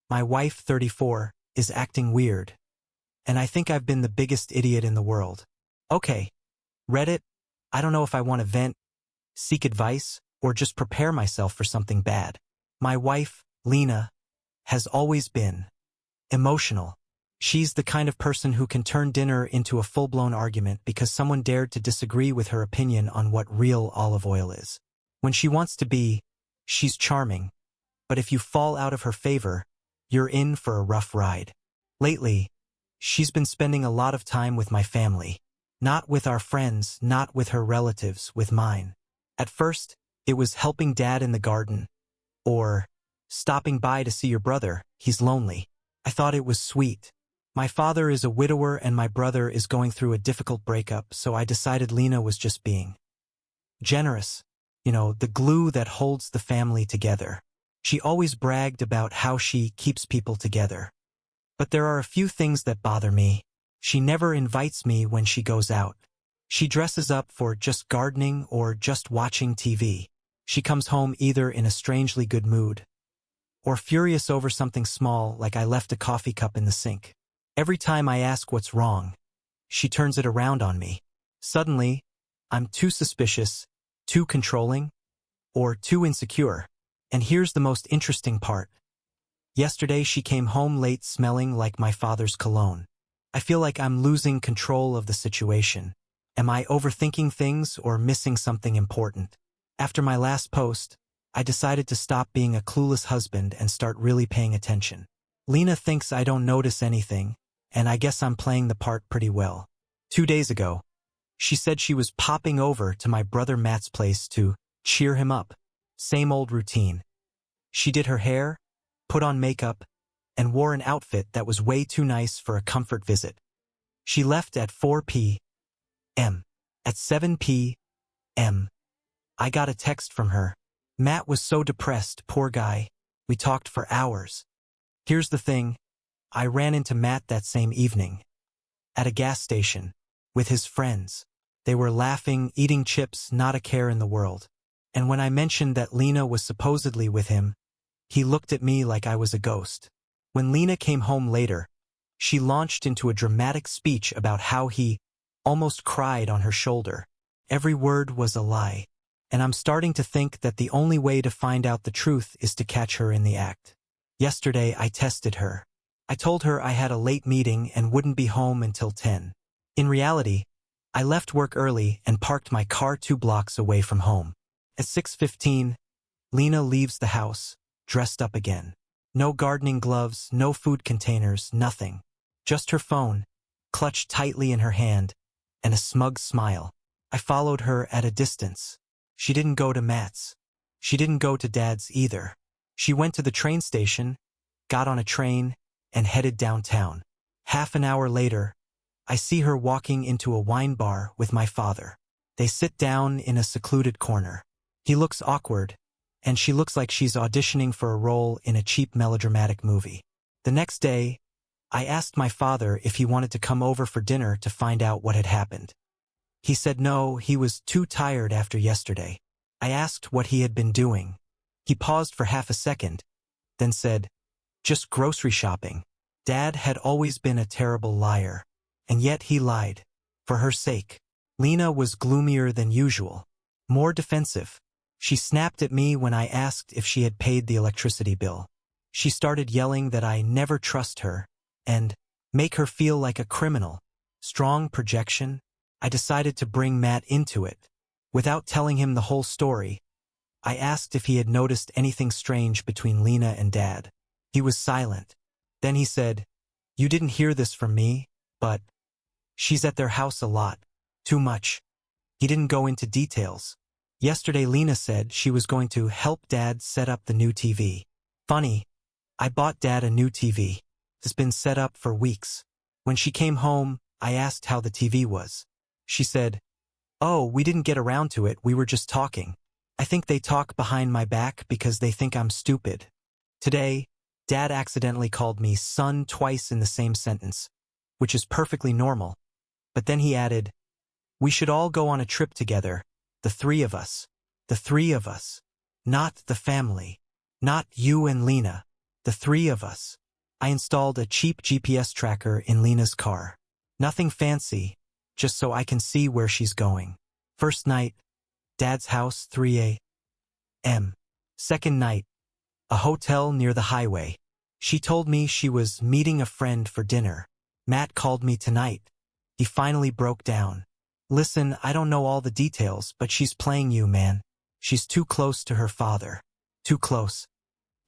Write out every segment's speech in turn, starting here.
My wife, 34, is acting weird. And I think I've been the biggest idiot in the world. Okay, Reddit, I don't know if I want to vent, seek advice, or just prepare myself for something bad. My wife, Lena, has always been emotional. She's the kind of person who can turn dinner into a full-blown argument because someone dared to disagree with her opinion on what real olive oil is. When she wants to be, she's charming. But if you fall out of her favor, you're in for a rough ride. Lately, she's been spending a lot of time with my family. Not with our friends, not with her relatives, with mine. At first, it was helping Dad in the garden. Or stopping by to see your brother, he's lonely. I thought it was sweet. My father is a widower and my brother is going through a difficult breakup, so I decided Lena was just being generous. You know, the glue that holds the family together. She always bragged about how she keeps people together. But there are a few things that bother me. She never invites me when she goes out. She dresses up for just gardening or just watching TV. She comes home either in a strangely good mood or furious over something small like I left a coffee cup in the sink. Every time I ask what's wrong, she turns it around on me. Suddenly, I'm too suspicious, too controlling, or too insecure. And here's the most interesting part. Yesterday she came home late smelling like my father's cologne. I feel like I'm losing control of the situation. Am I overthinking things or missing something important? After my last post, I decided to stop being a clueless husband and start really paying attention. Lena thinks I don't notice anything, and I guess I'm playing the part pretty well. 2 days ago, she said she was popping over to my brother Matt's place to cheer him up. Same old routine. She did her hair, put on makeup, and wore an outfit that was way too nice for a comfort visit. She left at 4 p.m. At 7 p.m., I got a text from her. Matt was so depressed, poor guy. We talked for hours. Here's the thing. I ran into Matt that same evening. At a gas station. With his friends. They were laughing, eating chips, not a care in the world. And when I mentioned that Lena was supposedly with him, he looked at me like I was a ghost. When Lena came home later, she launched into a dramatic speech about how he almost cried on her shoulder. Every word was a lie. And I'm starting to think that the only way to find out the truth is to catch her in the act. Yesterday, I tested her. I told her I had a late meeting and wouldn't be home until 10. In reality, I left work early and parked my car 2 blocks away from home. At 6:15, Lena leaves the house, dressed up again. No gardening gloves, no food containers, nothing. Just her phone, clutched tightly in her hand, and a smug smile. I followed her at a distance. She didn't go to Matt's. She didn't go to Dad's either. She went to the train station, got on a train, and headed downtown. Half an hour later, I see her walking into a wine bar with my father. They sit down in a secluded corner. He looks awkward, and she looks like she's auditioning for a role in a cheap melodramatic movie. The next day, I asked my father if he wanted to come over for dinner to find out what had happened. He said no, he was too tired after yesterday. I asked what he had been doing. He paused for half a second, then said, "Just grocery shopping." Dad had always been a terrible liar, and yet he lied. For her sake. Lena was gloomier than usual, more defensive. She snapped at me when I asked if she had paid the electricity bill. She started yelling that I never trust her, and make her feel like a criminal. Strong projection. I decided to bring Matt into it. Without telling him the whole story, I asked if he had noticed anything strange between Lena and Dad. He was silent. Then he said, "You didn't hear this from me, but she's at their house a lot. Too much." He didn't go into details. Yesterday Lena said she was going to help Dad set up the new TV. Funny, I bought Dad a new TV. It's been set up for weeks. When she came home, I asked how the TV was. She said, "Oh, we didn't get around to it, we were just talking. I think they talk behind my back because they think I'm stupid." Today, Dad accidentally called me son twice in the same sentence, which is perfectly normal. But then he added, "We should all go on a trip together, the 3 of us. The 3 of us. Not the family. Not you and Lena." The three of us. I installed a cheap GPS tracker in Lena's car. Nothing fancy, just so I can see where she's going. First night, Dad's house, 3 a.m. Second night, a hotel near the highway. She told me she was meeting a friend for dinner. Matt called me tonight. He finally broke down. Listen, I don't know all the details, but she's playing you, man. She's too close to her father. Too close.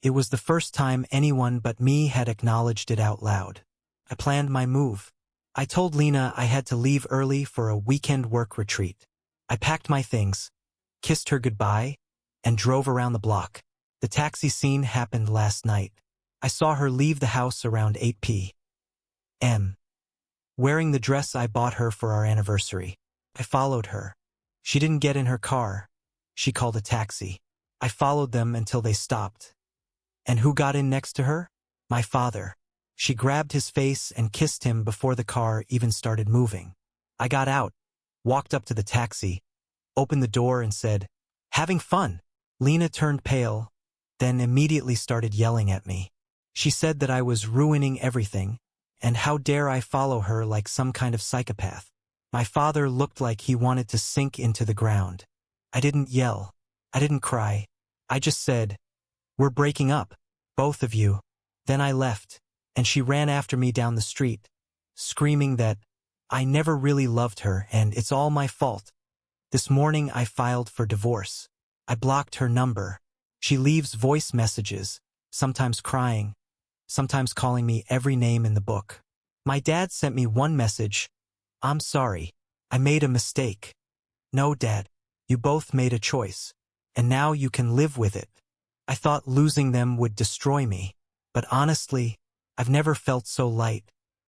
It was the first time anyone but me had acknowledged it out loud. I planned my move. I told Lena I had to leave early for a weekend work retreat. I packed my things, kissed her goodbye, and drove around the block. The taxi scene happened last night. I saw her leave the house around 8 p.m. wearing the dress I bought her for our anniversary. I followed her. She didn't get in her car. She called a taxi. I followed them until they stopped. And who got in next to her? My father. She grabbed his face and kissed him before the car even started moving. I got out, walked up to the taxi, opened the door and said, "Having fun." Lena turned pale, then immediately started yelling at me. She said that I was ruining everything, and how dare I follow her like some kind of psychopath. My father looked like he wanted to sink into the ground. I didn't yell. I didn't cry. I just said, "We're breaking up, both of you." Then I left, and she ran after me down the street, screaming that I never really loved her and it's all my fault. This morning I filed for divorce. I blocked her number. She leaves voice messages, sometimes crying, sometimes calling me every name in the book. My dad sent me one message, "I'm sorry, I made a mistake." No, Dad, you both made a choice, and now you can live with it. I thought losing them would destroy me, but honestly, I've never felt so light.